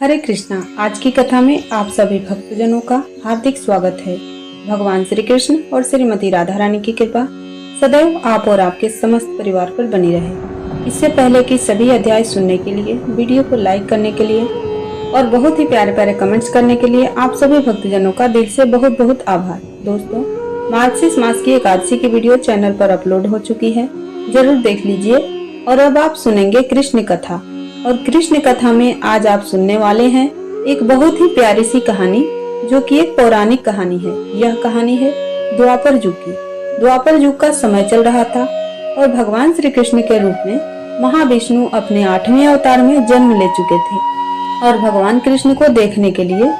हरे कृष्णा। आज की कथा में आप सभी भक्तजनों का हार्दिक स्वागत है। भगवान श्री कृष्ण और श्रीमती राधा रानी की कृपा सदैव आप और आपके समस्त परिवार पर बनी रहे। इससे पहले कि सभी अध्याय सुनने के लिए, वीडियो को लाइक करने के लिए और बहुत ही प्यारे प्यारे कमेंट्स करने के लिए आप सभी भक्तजनों का दिल से बहुत बहुत आभार। दोस्तों, मार्गशीर्ष मास की एकादशी की वीडियो चैनल पर अपलोड हो चुकी है, जरूर देख लीजिए। और अब आप सुनेंगे कृष्ण कथा। और कृष्ण कथा में आज आप सुनने वाले हैं एक बहुत ही प्यारी सी कहानी, जो कि एक पौराणिक कहानी है। यह कहानी है द्वापर युग की। द्वापर युग का समय चल रहा था और भगवान श्री कृष्ण के रूप में महाविष्णु अपने 8वें अवतार में जन्म ले चुके थे। और भगवान कृष्ण को देखने के लिए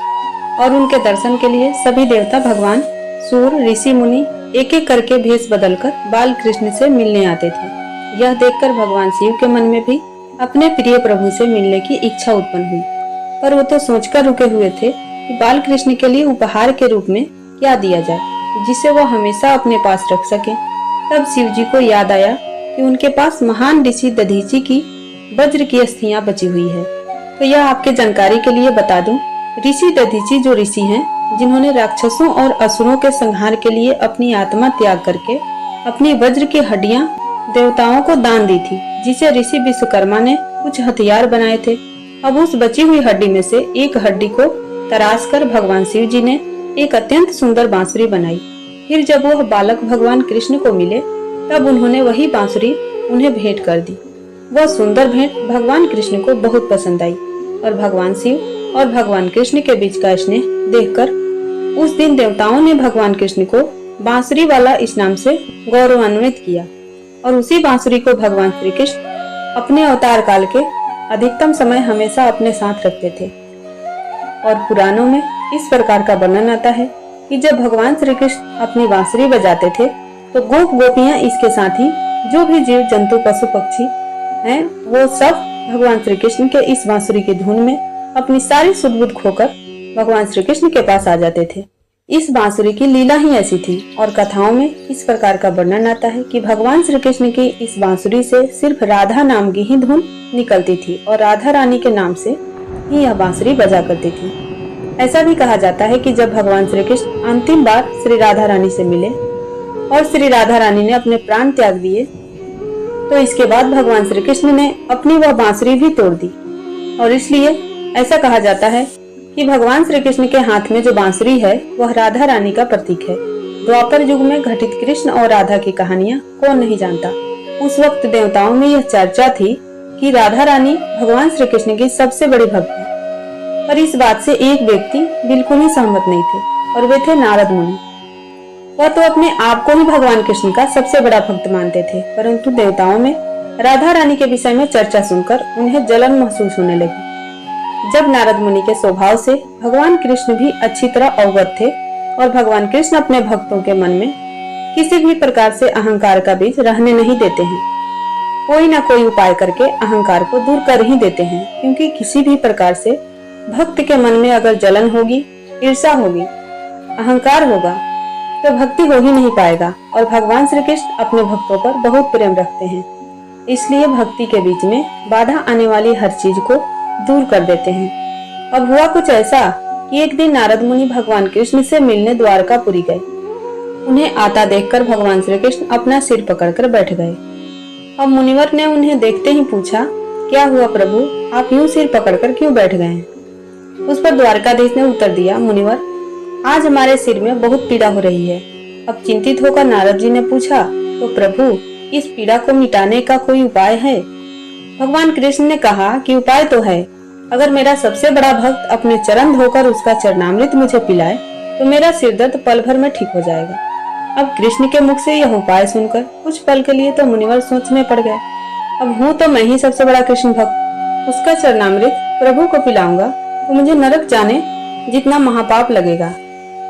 और उनके दर्शन के लिए सभी देवता, भगवान, सूर, ऋषि मुनि एक एक करके भेष बदलकर बाल कृष्ण से मिलने आते थे। यह देखकर भगवान शिव के मन में भी अपने प्रिय प्रभु से मिलने की इच्छा उत्पन्न हुई, पर वो तो सोचकर रुके हुए थे कि बाल कृष्ण के लिए उपहार के रूप में क्या दिया जाए, जिसे वो हमेशा अपने पास रख सके। तब शिव जी को याद आया कि उनके पास महान ऋषि दधीचि की वज्र की अस्थियां बची हुई है। तो यह आपके जानकारी के लिए बता दूं, ऋषि दधीचि जो ऋषि हैं, जिन्होंने राक्षसों और असुरों के संहार के लिए अपनी आत्मा त्याग करके अपनी वज्र की हड्डियां देवताओं को दान दी थी, जिसे ऋषि विश्वकर्मा ने कुछ हथियार बनाए थे। अब उस बची हुई हड्डी में से एक हड्डी को तराश कर भगवान शिव जी ने एक अत्यंत सुंदर बांसुरी बनाई। फिर जब वह बालक भगवान कृष्ण को मिले, तब उन्होंने वही बांसुरी उन्हें भेंट कर दी। वह सुंदर भेंट भगवान कृष्ण को बहुत पसंद आई और भगवान शिव और भगवान कृष्ण के बीच का स्नेह देखकर उस दिन देवताओं ने भगवान कृष्ण को बांसुरी वाला इस नाम से गौरवान्वित किया। और उसी बांसुरी को भगवान श्री कृष्ण अपने अवतार काल के अधिकतम समय हमेशा अपने साथ रखते थे। और पुराणों में इस प्रकार का वर्णन आता है कि जब भगवान श्री कृष्ण अपनी बांसुरी बजाते थे, तो गोप गोपियां इसके साथ ही जो भी जीव जंतु पशु पक्षी हैं, वो सब भगवान श्री कृष्ण के इस बांसुरी की धुन में अपनी सारी सुध बुध खोकर भगवान श्री कृष्ण के पास आ जाते थे। इस बांसुरी की लीला ही ऐसी थी। और कथाओं में इस प्रकार का वर्णन आता है कि भगवान श्री कृष्ण की इस बांसुरी से सिर्फ राधा नाम की ही धुन निकलती थी और राधा रानी के नाम से ही यह बांसुरी बजा करती थी। ऐसा भी कहा जाता है कि जब भगवान श्री कृष्ण अंतिम बार श्री राधा रानी से मिले और श्री राधा रानी ने अपने प्राण त्याग दिए, तो इसके बाद भगवान श्री कृष्ण ने अपनी वह बांसुरी भी तोड़ दी। और इसलिए ऐसा कहा जाता है कि भगवान श्री कृष्ण के हाथ में जो बांसुरी है, वह राधा रानी का प्रतीक है। द्वापर युग में घटित कृष्ण और राधा की कहानियां कौन नहीं जानता। उस वक्त देवताओं में यह चर्चा थी कि राधा रानी भगवान श्री कृष्ण की सबसे बड़ी भक्त है। पर इस बात से एक व्यक्ति बिल्कुल ही सहमत नहीं थे, और वे थे नारद मुनि। वह तो अपने आप को ही भगवान कृष्ण का सबसे बड़ा भक्त मानते थे, परंतु देवताओं में राधा रानी के विषय में चर्चा सुनकर उन्हें जलन महसूस होने लगी। जब नारद मुनि के स्वभाव से भगवान कृष्ण भी अच्छी तरह अवगत थे, और भगवान कृष्ण अपने भक्तों के मन में किसी भी प्रकार से अहंकार का बीज रहने नहीं देते हैं। कोई ना कोई उपाय करके अहंकार को दूर कर ही देते हैं, क्योंकि किसी भी प्रकार से भक्त के मन में अगर जलन होगी, ईर्ष्या होगी, अहंकार होगा, तो भक्ति हो ही नहीं पाएगा। और भगवान श्री कृष्ण अपने भक्तों पर बहुत प्रेम रखते हैं, इसलिए भक्ति के बीच में बाधा आने वाली हर चीज को दूर कर देते हैं। अब हुआ कुछ ऐसा कि एक दिन नारद मुनि भगवान कृष्ण से मिलने द्वारकापुरी गए। उन्हें आता देखकर भगवान श्री कृष्ण अपना सिर पकड़कर बैठ गए। अब मुनिवर ने उन्हें देखते ही पूछा, क्या हुआ प्रभु, आप यूं सिर पकड़कर क्यों बैठ गए हैं? उस पर द्वारकाधीश ने उत्तर दिया, मुनिवर, आज हमारे सिर में बहुत पीड़ा हो रही है। अब चिंतित होकर नारद जी ने पूछा, तो प्रभु, इस पीड़ा को मिटाने का कोई उपाय है? भगवान कृष्ण ने कहा कि उपाय तो है। अगर मेरा सबसे बड़ा भक्त अपने चरण धोकर उसका चरणामृत मुझे पिलाए, तो मेरा सिर दर्द पल भर में ठीक हो जाएगा। अब कृष्ण के मुख से यह उपाय सुनकर कुछ पल के लिए तो मुनिवर सोच में पड़ गए। अब हूँ तो मैं ही सबसे बड़ा कृष्ण भक्त, उसका चरणामृत प्रभु को पिलाऊंगा तो मुझे नरक जाने जितना महापाप लगेगा।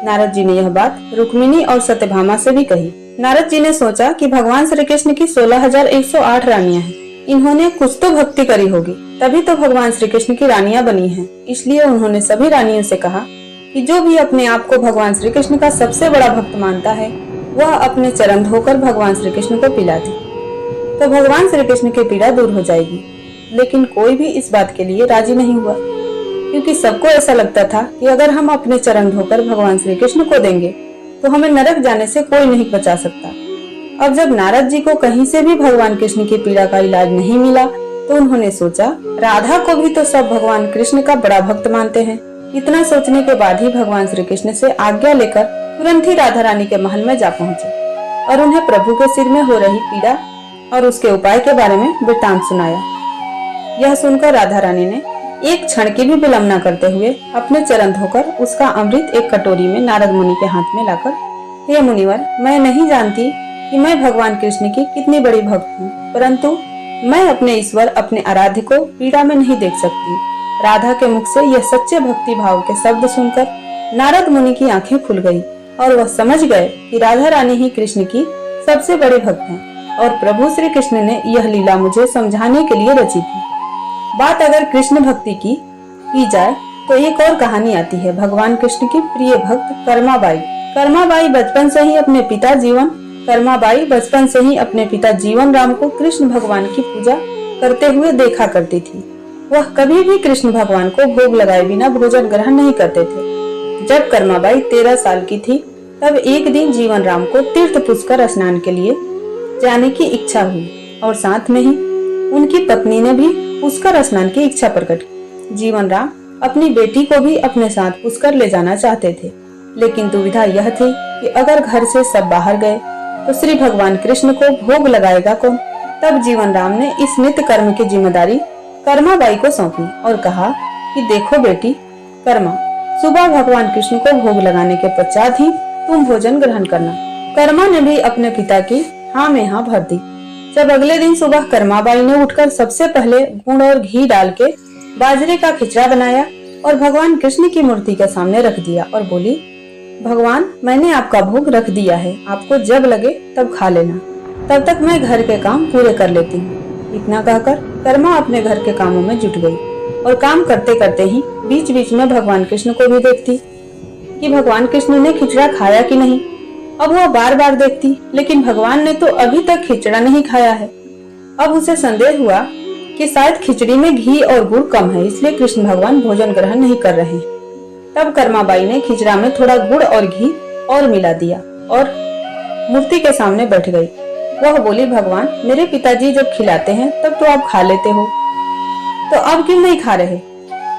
नारद जी ने यह बात रुक्मिणी और सत्यभामा से भी कही। नारद जी ने सोचा कि भगवान श्री कृष्ण की 16,108 रानियां हैं, इन्होंने कुछ तो भक्ति करी होगी, तभी तो भगवान श्री कृष्ण की रानियां बनी हैं। इसलिए उन्होंने सभी रानियों से कहा कि जो भी अपने आप को भगवान श्री कृष्ण का सबसे बड़ा भक्त मानता है, वह अपने चरण धोकर भगवान श्री कृष्ण को पिला दे, तो भगवान श्री कृष्ण की पीड़ा दूर हो जाएगी। लेकिन कोई भी इस बात के लिए राजी नहीं हुआ। क्योंकि सबको ऐसा लगता था कि अगर हम अपने चरण धोकर भगवान श्री कृष्ण को देंगे तो हमें नरक जाने से कोई नहीं बचा सकता। अब जब नारद जी को कहीं से भी भगवान कृष्ण की पीड़ा का इलाज नहीं मिला तो उन्होंने सोचा राधा को भी तो सब भगवान कृष्ण का बड़ा भक्त मानते हैं। इतना सोचने के बाद ही भगवान श्री कृष्ण से आज्ञा लेकर तुरंत ही राधा रानी के महल में जा पहुंचे और उन्हें प्रभु के सिर में हो रही पीड़ा और उसके उपाय के बारे में वृत्तांत सुनाया। यह सुनकर राधा रानी ने एक क्षण की भी विलंब न करते हुए अपने चरण धोकर उसका अमृत एक कटोरी में नारद मुनि के हाथ में लाकर, हे मुनिवर, मैं नहीं जानती कि मैं भगवान कृष्ण की कितनी बड़ी भक्त हूँ, परंतु मैं अपने ईश्वर, अपने आराध्य को पीड़ा में नहीं देख सकती। राधा के मुख से यह सच्चे भक्ति भाव के शब्द सुनकर नारद मुनि की आंखें खुल गई और वह समझ गए कि राधा रानी ही कृष्ण की सबसे बड़ी भक्त हैं और प्रभु श्री कृष्ण ने यह लीला मुझे समझाने के लिए रची थी। बात अगर कृष्ण भक्ति की जाए तो एक और कहानी आती है भगवान कृष्ण की प्रिय भक्त कर्माबाई। कर्माबाई बचपन से ही अपने पिता जीवन राम को कृष्ण भगवान की पूजा करते हुए देखा करती थी। वह कभी भी कृष्ण भगवान को भोग लगाए बिना भोजन ग्रहण नहीं करते थे। जब कर्माबाई 13 साल की थी तब एक दिन जीवन राम को तीर्थ पुष्कर स्नान के लिए जाने की इच्छा हुई और साथ में ही उनकी पत्नी ने भी पुष्कर स्नान की इच्छा प्रकट की। जीवन राम अपनी बेटी को भी अपने साथ पुष्कर ले जाना चाहते थे, लेकिन दुविधा यह थी कि अगर घर से सब बाहर गए तो श्री भगवान कृष्ण को भोग लगाएगा कौन। तब जीवन राम ने इस नित्य कर्म की जिम्मेदारी कर्माबाई को सौंपी और कहा कि देखो बेटी कर्मा, सुबह भगवान कृष्ण को भोग लगाने के पश्चात ही तुम भोजन ग्रहण करना। कर्मा ने भी अपने पिता की हाँ में हाँ भर दी। जब अगले दिन सुबह कर्माबाई ने उठकर सबसे पहले गुड़ और घी डाल के बाजरे का खिचड़ा बनाया और भगवान कृष्ण की मूर्ति के सामने रख दिया और बोली, भगवान, मैंने आपका भोग रख दिया है, आपको जब लगे तब खा लेना, तब तक मैं घर के काम पूरे कर लेती हूँ। इतना कहकर कर्मा अपने घर के कामों में जुट गई और काम करते करते ही बीच बीच में भगवान कृष्ण को भी देखती कि भगवान कृष्ण ने खिचड़ा खाया कि नहीं। अब वह बार बार देखती, लेकिन भगवान ने तो अभी तक खिचड़ा नहीं खाया है। अब उसे संदेह हुआ कि शायद खिचड़ी में घी और गुड़ कम है, इसलिए कृष्ण भगवान भोजन ग्रहण नहीं कर रहे हैं। तब कर्माबाई ने खिचड़ा में थोड़ा गुड़ और घी और मिला दिया और मूर्ति के सामने बैठ गई। वह बोली, भगवान, मेरे पिताजी जब खिलाते हैं तब तो आप खा लेते हो, तो अब क्यों नहीं खा रहे?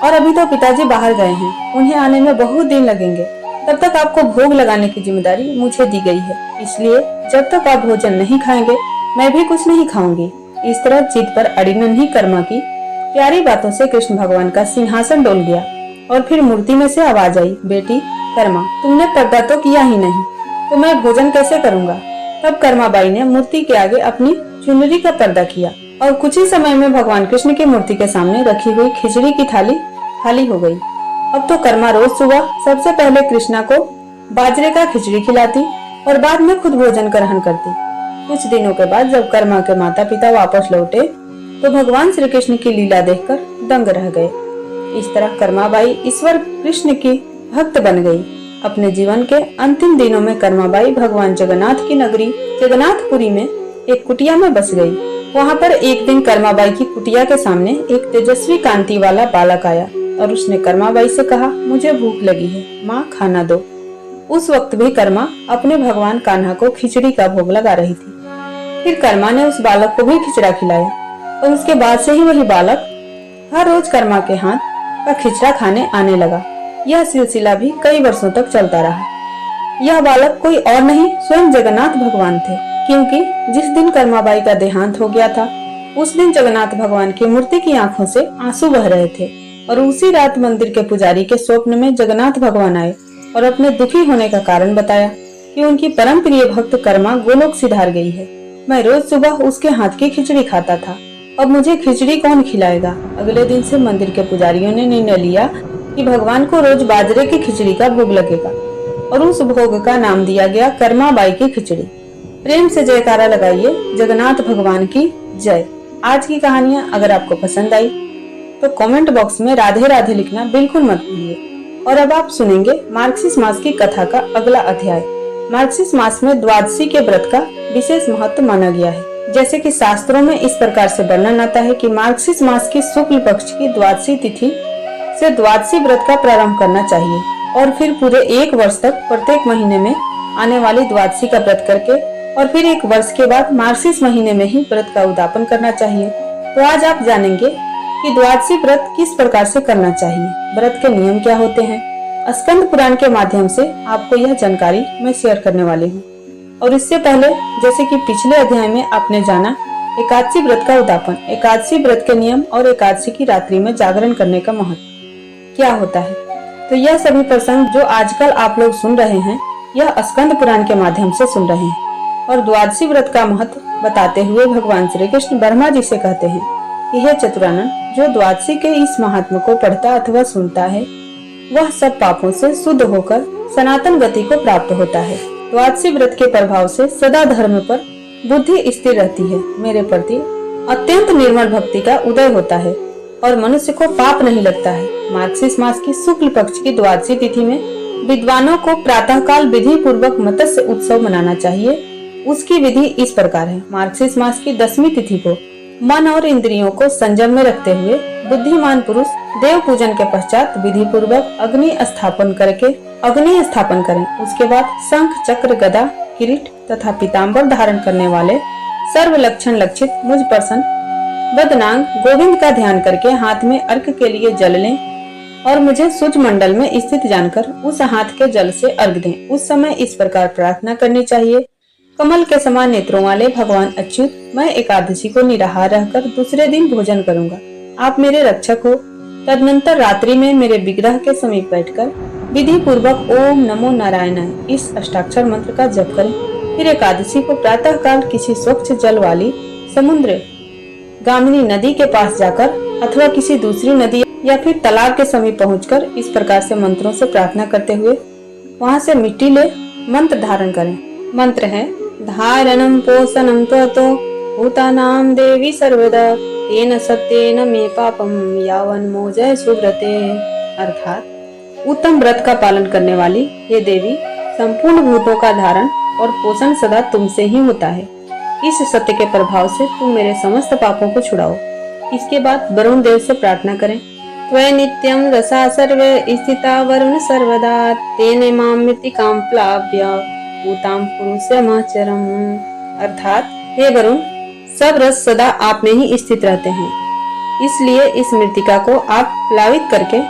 और अभी तो पिताजी बाहर गए हैं, उन्हें आने में बहुत दिन लगेंगे, तब तक आपको भोग लगाने की जिम्मेदारी मुझे दी गई है, इसलिए जब तक आप भोजन नहीं खाएंगे मैं भी कुछ नहीं खाऊंगी। इस तरह जिद पर अड़ी नन्ही कर्मा की प्यारी बातों से कृष्ण भगवान का सिंहासन डोल गया और फिर मूर्ति में से आवाज आई, बेटी कर्मा, तुमने पर्दा तो किया ही नहीं, तो मैं भोजन कैसे करूँगा? तब कर्माबाई ने मूर्ति के आगे अपनी चुनरी का पर्दा किया और कुछ ही समय में भगवान कृष्ण की मूर्ति के सामने रखी हुई खिचड़ी की थाली खाली हो गई। अब तो कर्मा रोज सुबह सबसे पहले कृष्णा को बाजरे का खिचड़ी खिलाती और बाद में खुद भोजन ग्रहण करती। कुछ दिनों के बाद जब कर्मा के माता पिता वापस लौटे तो भगवान श्री कृष्ण की लीला देखकर दंग रह गए। इस तरह कर्माबाई ईश्वर कृष्ण की भक्त बन गई। अपने जीवन के अंतिम दिनों में कर्माबाई भगवान जगन्नाथ की नगरी जगन्नाथपुरी में एक कुटिया में बस गई। वहाँ पर एक दिन कर्माबाई की कुटिया के सामने एक तेजस्वी कांति वाला बालक आया और उसने कर्माबाई से कहा, मुझे भूख लगी है, माँ खाना दो। उस वक्त भी कर्मा अपने भगवान कान्हा को खिचड़ी का भोग लगा रही थी। फिर कर्मा ने उस बालक को भी खिचड़ा खिलाया और उसके बाद से ही वही बालक हर रोज कर्मा के हाथ का खिचड़ा खाने आने लगा। यह सिलसिला भी कई वर्षों तक चलता रहा। यह बालक कोई और नहीं, स्वयं जगन्नाथ भगवान थे, क्योंकि जिस दिन कर्माबाई का देहांत हो गया था उस दिन जगन्नाथ भगवान की मूर्ति की आंखों से आंसू बह रहे थे और उसी रात मंदिर के पुजारी के स्वप्न में जगन्नाथ भगवान आए और अपने दुखी होने का कारण बताया कि उनकी परम प्रिय भक्त कर्मा गोलोक सिधार गई है। मैं रोज सुबह उसके हाथ की खिचड़ी खाता था, अब मुझे खिचड़ी कौन खिलाएगा? अगले दिन से मंदिर के पुजारियों ने निर्णय लिया कि भगवान को रोज बाजरे की खिचड़ी का भोग लगेगा और उस भोग का नाम दिया गया कर्माबाई की खिचड़ी। प्रेम से जयकारा लगाइए जगन्नाथ भगवान की जय। आज की कहानियाँ अगर आपको पसंद आई तो कमेंट बॉक्स में राधे राधे लिखना बिल्कुल मत भूलिए। और अब आप सुनेंगे मार्गशीर्ष मास की कथा का अगला अध्याय। मार्गशीर्ष मास में द्वादशी के व्रत का विशेष महत्व माना गया है। जैसे कि शास्त्रों में इस प्रकार से वर्णन आता है कि मार्गशीर्ष मास की शुक्ल पक्ष की द्वादशी तिथि से द्वादशी व्रत का प्रारंभ करना चाहिए और फिर पूरे 1 वर्ष तक प्रत्येक महीने में आने वाली द्वादशी का व्रत करके और फिर 1 वर्ष के बाद मार्गशीर्ष महीने में ही व्रत का उद्यापन करना चाहिए। तो आज आप जानेंगे कि द्वादशी व्रत किस प्रकार से करना चाहिए, व्रत के नियम क्या होते हैं। स्कंद पुराण के माध्यम से आपको यह जानकारी मैं शेयर करने वाली हूँ। और इससे पहले जैसे कि पिछले अध्याय में आपने जाना एकादशी व्रत का उद्यापन, एकादशी व्रत के नियम और एकादशी की रात्रि में जागरण करने का महत्व क्या होता है। तो यह सभी प्रसंग जो आजकल आप लोग सुन रहे हैं यह स्कंद पुराण के माध्यम से सुन रहे हैं। और द्वादशी व्रत का महत्व बताते हुए भगवान श्री कृष्ण ब्रह्मा जी से कहते हैं कि हे चतुरानन, जो द्वादशी के इस महात्मा को पढ़ता अथवा सुनता है वह सब पापों से शुद्ध होकर सनातन गति को प्राप्त होता है। द्वादशी व्रत के प्रभाव से सदा धर्म पर बुद्धि स्थिर रहती है, मेरे प्रति अत्यंत निर्मल भक्ति का उदय होता है और मनुष्य को पाप नहीं लगता है। मार्गशीर्ष मास की शुक्ल पक्ष की द्वादशी तिथि में विद्वानों को प्रातः काल विधि पूर्वक मत्स्य उत्सव मनाना चाहिए। उसकी विधि इस प्रकार है। मार्गशीर्ष मास की 10वीं तिथि को मन और इंद्रियों को संयम में रखते हुए बुद्धिमान पुरुष देव पूजन के पश्चात विधि पूर्वक अग्नि स्थापन करें। उसके बाद शंख चक्र गदा किरीट तथा पीताम्बर धारण करने वाले सर्व लक्षण लक्षित मुझ प्रसन्न बदनांग गोविंद का ध्यान करके हाथ में अर्घ के लिए जल लें और मुझे सूर्य मंडल में स्थित जानकर उस हाथ के जल से अर्घ दें। उस समय इस प्रकार प्रार्थना करनी चाहिए। कमल के समान नेत्रों वाले भगवान अच्युत, मैं एकादशी को निराहार रहकर दूसरे दिन भोजन करूंगा। आप मेरे रक्षक हो। तदनंतर रात्रि में मेरे विग्रह के समीप बैठकर विधि पूर्वक ओम नमो नारायणाय इस अष्टाक्षर मंत्र का जप करें। फिर एकादशी को प्रातः काल किसी स्वच्छ जल वाली समुद्र गामिनी नदी के पास जाकर अथवा किसी दूसरी नदी या फिर तालाब के समीप पहुंचकर इस प्रकार से मंत्रों से प्रार्थना करते हुए वहां से मिट्टी ले मंत्र धारण करें। मंत्र है धारणम पोषणम त्वतो भूतानां देवी सर्वदा तेन सत्येन मे पापम यावन मोजय सुव्रते। अर्थात उत्तम व्रत का पालन करने वाली हे देवी, संपूर्ण भूतों का धारण और पोषण सदा तुमसे ही होता है। इस सत्य के प्रभाव से तुम मेरे समस्त पापों को छुड़ाओ। इसके बाद वरुण देव से प्रार्थना करें। त्वय नित्यं रसा सर्वे स्थिता वरुण सर्वदा तेने मां मृत्तिकां प्लाव्य भूतां पुरुषमाचरम्। अर्थात हे वरुण, सब रस सदा आप में ही स्थित रहते हैं, इसलिए इस मृत्तिका को आप प्लावित करके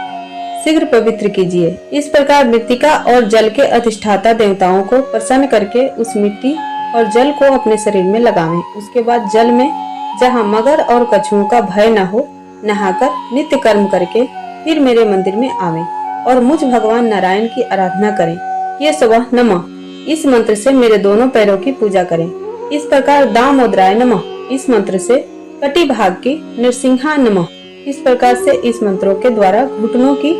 शीघ्र पवित्र कीजिए। इस प्रकार मृत्तिका और जल के अधिष्ठाता देवताओं को प्रसन्न करके उस मिट्टी और जल को अपने शरीर में लगावें। उसके बाद जल में जहाँ मगर और कछुओं का भय न हो नहाकर नित्य कर्म करके फिर मेरे मंदिर में आवें और मुझ भगवान नारायण की आराधना करें। ये सुबह नमः इस मंत्र से मेरे दोनों पैरों की पूजा करें। इस प्रकार दामोदराय नमः इस मंत्र से कटी भाग की नृसिंहा नमः इस प्रकार से इस मंत्रों के द्वारा घुटनों की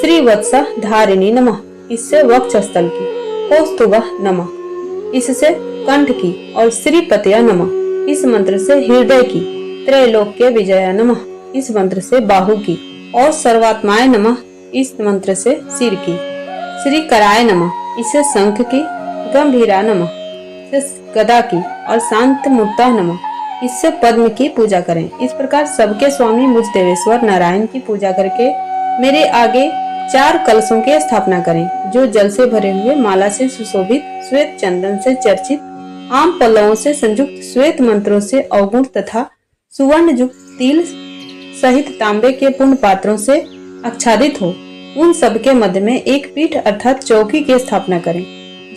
श्रीवत्सा धारिणी नमः इससे वक्षस्थल की कौस्तुभः नमः इससे कंठ की और श्रीपतया नमः इस मंत्र से हृदय की, त्रैलोक्य विजया नमः इस मंत्र से बाहु की और सर्वात्माय नमः इस मंत्र से सिर की, श्री कराय नमः इससे शंख की, गंभीरा नमः इससे गदा की और शांत मुक्ता नमः इससे पद्म की पूजा करें। इस प्रकार सबके स्वामी मुझ देवेश्वर नारायण की पूजा करके मेरे आगे 4 कलशों की स्थापना करें, जो जल से भरे हुए माला से सुशोभित श्वेत चंदन से चर्चित आम पल्लवों से संयुक्त श्वेत मंत्रों से अवगुण तथा सुवर्ण युक्त तिल सहित तांबे के पुण्य पात्रों से आच्छादित हो। उन सब के मध्य में एक पीठ अर्थात चौकी की स्थापना करें,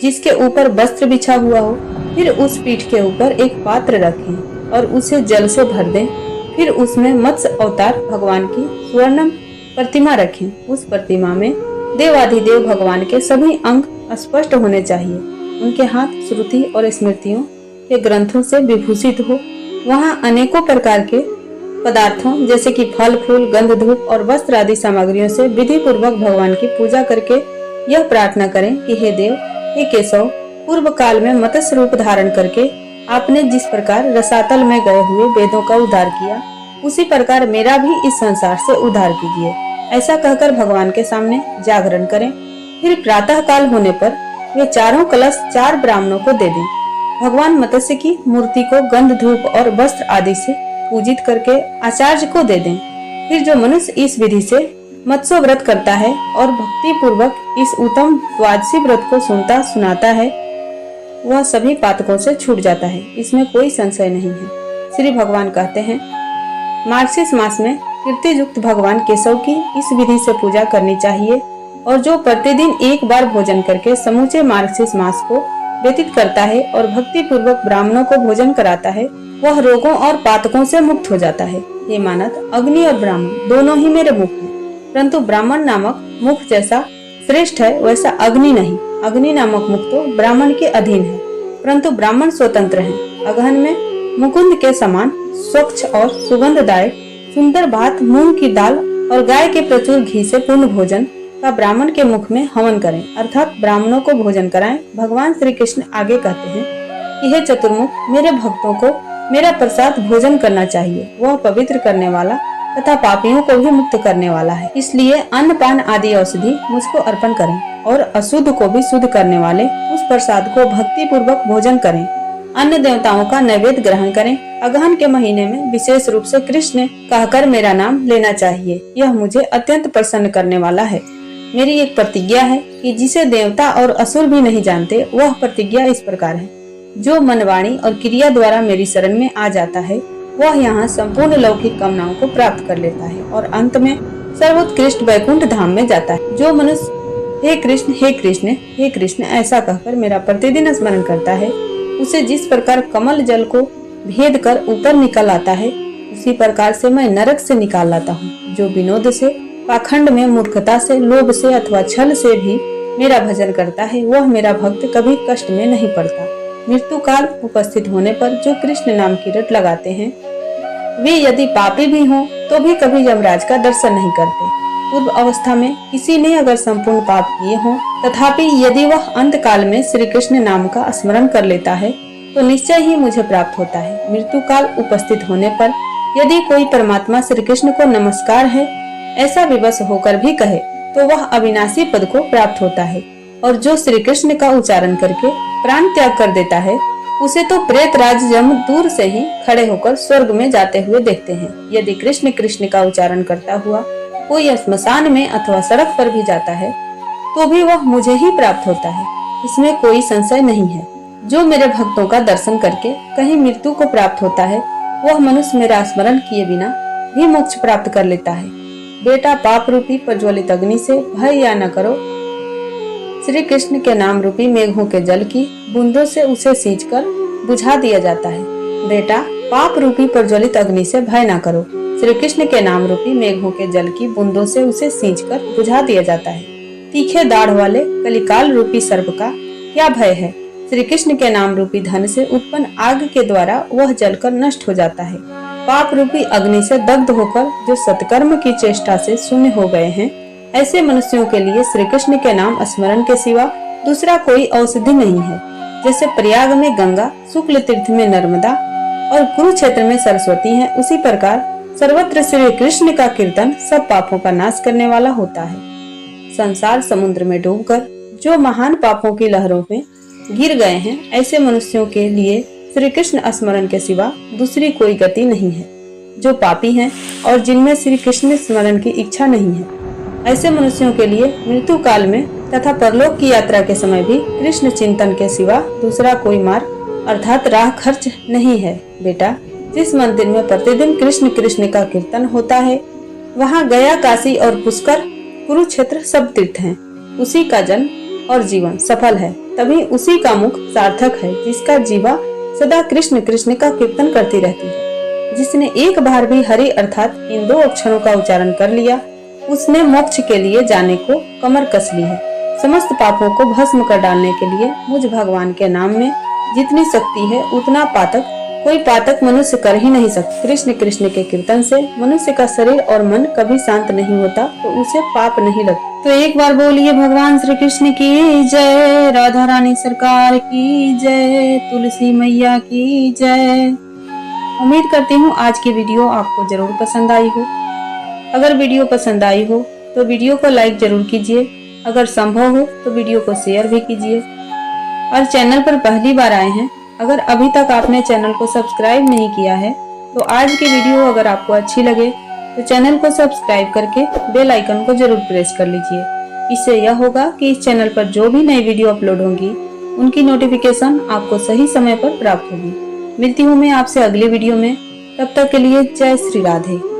जिसके ऊपर वस्त्र बिछा हुआ हो। फिर उस पीठ के ऊपर एक पात्र रखें और उसे जल से भर दें। फिर उसमें मत्स्य अवतार भगवान की स्वर्ण प्रतिमा रखें। उस प्रतिमा में देवाधिदेव भगवान के सभी अंग स्पष्ट होने चाहिए। उनके हाथ श्रुति और स्मृतियों के ग्रंथों से विभूषित हो। वहाँ अनेकों प्रकार के पदार्थों जैसे कि फल फूल गंध धूप और वस्त्र आदि सामग्रियों से विधि पूर्वक भगवान की पूजा करके यह प्रार्थना करें कि हे देव, हे केशव, पूर्व काल में मत्स्य रूप धारण करके आपने जिस प्रकार रसातल में गए हुए वेदों का उद्धार किया, उसी प्रकार मेरा भी इस संसार से उद्धार कीजिए। ऐसा कहकर भगवान के सामने जागरण करें। फिर प्रातः काल होने पर वे चारों कलश 4 ब्राह्मणों को दे दें। भगवान मत्स्य की मूर्ति को गंध धूप और वस्त्र आदि से पूजित करके आचार्य को दे दें। फिर जो मनुष्य इस विधि से मत्स्य व्रत करता है और भक्ति पूर्वक इस उत्तम द्वादशी व्रत को सुनता सुनाता है, वह सभी पातकों से छूट जाता है। इसमें कोई संशय नहीं है। श्री भगवान कहते हैं, मार्गशीर्ष मास में कीर्ति युक्त भगवान केशव की इस विधि से पूजा करनी चाहिए और जो प्रतिदिन एक बार भोजन करके समूचे मार्गशीर्ष मास को व्यतीत करता है और भक्ति पूर्वक ब्राह्मणों को भोजन कराता है, वह रोगों और पातकों से मुक्त हो जाता है। हे मानद, अग्नि और ब्राह्मण दोनों ही मेरे मुख हैं, परंतु ब्राह्मण नामक मुख जैसा श्रेष्ठ है वैसा अग्नि नहीं। अग्नि नामक मुख तो ब्राह्मण के अधीन है, परंतु ब्राह्मण स्वतंत्र है। अगहन में मुकुंद के समान स्वच्छ और सुगंधदायक सुंदर भात, मूंग की दाल और गाय के प्रचुर घी से पूर्ण भोजन का ब्राह्मण के मुख में हवन करें, अर्थात ब्राह्मणों को भोजन कराएं। भगवान श्री कृष्ण आगे कहते हैं कि हे चतुर्मुख, मेरे भक्तों को मेरा प्रसाद भोजन करना चाहिए। वह पवित्र करने वाला तथा पापियों को भी मुक्त करने वाला है। इसलिए अन्न पान आदि औषधि मुझको अर्पण करें और अशुद्ध को भी शुद्ध करने वाले उस प्रसाद को भक्ति पूर्वक भोजन करें। अन्य देवताओं का नैवेद्य ग्रहण करें। अगहन के महीने में विशेष रूप से कृष्ण कहकर मेरा नाम लेना चाहिए। यह मुझे अत्यंत प्रसन्न करने वाला है। मेरी एक प्रतिज्ञा है कि जिसे देवता और असुर भी नहीं जानते, वह प्रतिज्ञा इस प्रकार है, जो मनवाणी और क्रिया द्वारा मेरी शरण में आ जाता है, वह यहाँ संपूर्ण लौकिक कामनाओं को प्राप्त कर लेता है और अंत में सर्वोत्कृष्ट वैकुंठ धाम में जाता है। जो मनुष्य हे कृष्ण हे कृष्ण हे कृष्ण ऐसा कहकर मेरा प्रतिदिन स्मरण करता है, उसे जिस प्रकार कमल जल को भेद कर ऊपर निकल आता है, उसी प्रकार से मैं नरक से निकाल लाता हूँ। जो विनोद से, पाखंड में, मूर्खता से, लोभ से अथवा छल से भी मेरा भजन करता है, वह मेरा भक्त कभी कष्ट में नहीं पड़ता। मृत्यु काल उपस्थित होने पर जो कृष्ण नाम की रट लगाते हैं, वे यदि पापी भी हों तो भी कभी यमराज का दर्शन नहीं करते। पूर्व अवस्था में किसी ने अगर संपूर्ण पाप किए हों, तथापि यदि वह अंत काल में श्री कृष्ण नाम का स्मरण कर लेता है तो निश्चय ही मुझे प्राप्त होता है। मृत्यु काल उपस्थित होने पर यदि कोई परमात्मा श्री कृष्ण को नमस्कार है ऐसा विवश होकर भी कहे तो वह अविनाशी पद को प्राप्त होता है। और जो श्री कृष्ण का उच्चारण करके प्राण त्याग कर देता है, उसे तो प्रेत राज यम दूर से ही खड़े होकर स्वर्ग में जाते हुए देखते हैं। यदि कृष्ण कृष्ण का उच्चारण करता हुआ कोई स्मशान में अथवा सड़क पर भी जाता है तो भी वह मुझे ही प्राप्त होता है। इसमें कोई संशय नहीं है। जो मेरे भक्तों का दर्शन करके कहीं मृत्यु को प्राप्त होता है, वह मनुष्य मेरा स्मरण किए बिना भी मोक्ष प्राप्त कर लेता है। बेटा, पाप रूपी प्रज्वलित अग्नि से भय या न करो। श्री कृष्ण के नाम रूपी मेघों के जल की बूंदों से उसे सींचकर बुझा दिया जाता है। बेटा, पाप रूपी प्रज्वलित अग्नि से भय न करो। श्री कृष्ण के नाम रूपी मेघों के जल की बूंदों से उसे सींचकर बुझा दिया जाता है। तीखे दाढ़ वाले कलिकाल रूपी सर्प का क्या भय है? श्री कृष्ण के नाम रूपी धन से उत्पन्न आग के द्वारा वह जलकर नष्ट हो जाता है। पाप रूपी अग्नि से दग्ध होकर जो सत्कर्म की चेष्टा से शून्य हो गए हैं, ऐसे मनुष्यों के लिए श्री कृष्ण के नाम स्मरण के सिवा दूसरा कोई औषधि नहीं है। जैसे प्रयाग में गंगा, शुक्ल तीर्थ में नर्मदा और कुरुक्षेत्र में सरस्वती है, उसी प्रकार सर्वत्र श्री कृष्ण का कीर्तन सब पापों का नाश करने वाला होता है। संसार समुद्र में डूबकर जो महान पापों की लहरों में गिर गए हैं, ऐसे मनुष्यों के लिए श्री कृष्ण स्मरण के सिवा दूसरी कोई गति नहीं है। जो पापी हैं और जिनमें श्री कृष्ण स्मरण की इच्छा नहीं है, ऐसे मनुष्यों के लिए मृत्यु काल में तथा परलोक की यात्रा के समय भी कृष्ण चिंतन के सिवा दूसरा कोई मार्ग अर्थात राह खर्च नहीं है। बेटा, जिस मंदिर में प्रतिदिन कृष्ण कृष्ण का कीर्तन होता है, वहाँ गया, काशी और पुष्कर, कुरुक्षेत्र सब तीर्थ हैं। उसी का जन्म और जीवन सफल है, तभी उसी का मुख सार्थक है जिसका जीवा सदा कृष्ण कृष्ण का कीर्तन करती रहती है। जिसने एक बार भी हरि अर्थात इन दो अक्षरों का उच्चारण कर लिया, उसने मोक्ष के लिए जाने को कमर कस ली है। समस्त पापों को भस्म कर डालने के लिए मुझ भगवान के नाम में जितनी शक्ति है, उतना पातक कोई पातक मनुष्य कर ही नहीं सकता। कृष्ण कृष्ण के कीर्तन से मनुष्य का शरीर और मन कभी शांत नहीं होता, तो उसे पाप नहीं लगता। तो एक बार बोलिए भगवान श्री कृष्ण की जय, राधा रानी सरकार की जय, तुलसी मैया की जय। उम्मीद करती हूँ आज की वीडियो आपको जरूर पसंद आई हो। अगर वीडियो पसंद आई हो तो वीडियो को लाइक जरूर कीजिए। अगर संभव हो तो वीडियो को शेयर भी कीजिए। और चैनल पर पहली बार आए हैं, अगर अभी तक आपने चैनल को सब्सक्राइब नहीं किया है, तो आज की वीडियो अगर आपको अच्छी लगे तो चैनल को सब्सक्राइब करके बेल आइकन को जरूर प्रेस कर लीजिए। इससे यह होगा कि इस चैनल पर जो भी नई वीडियो अपलोड होंगी उनकी नोटिफिकेशन आपको सही समय पर प्राप्त होगी। मिलती हूँ मैं आपसे अगली वीडियो में, तब तक के लिए जय श्री राधे।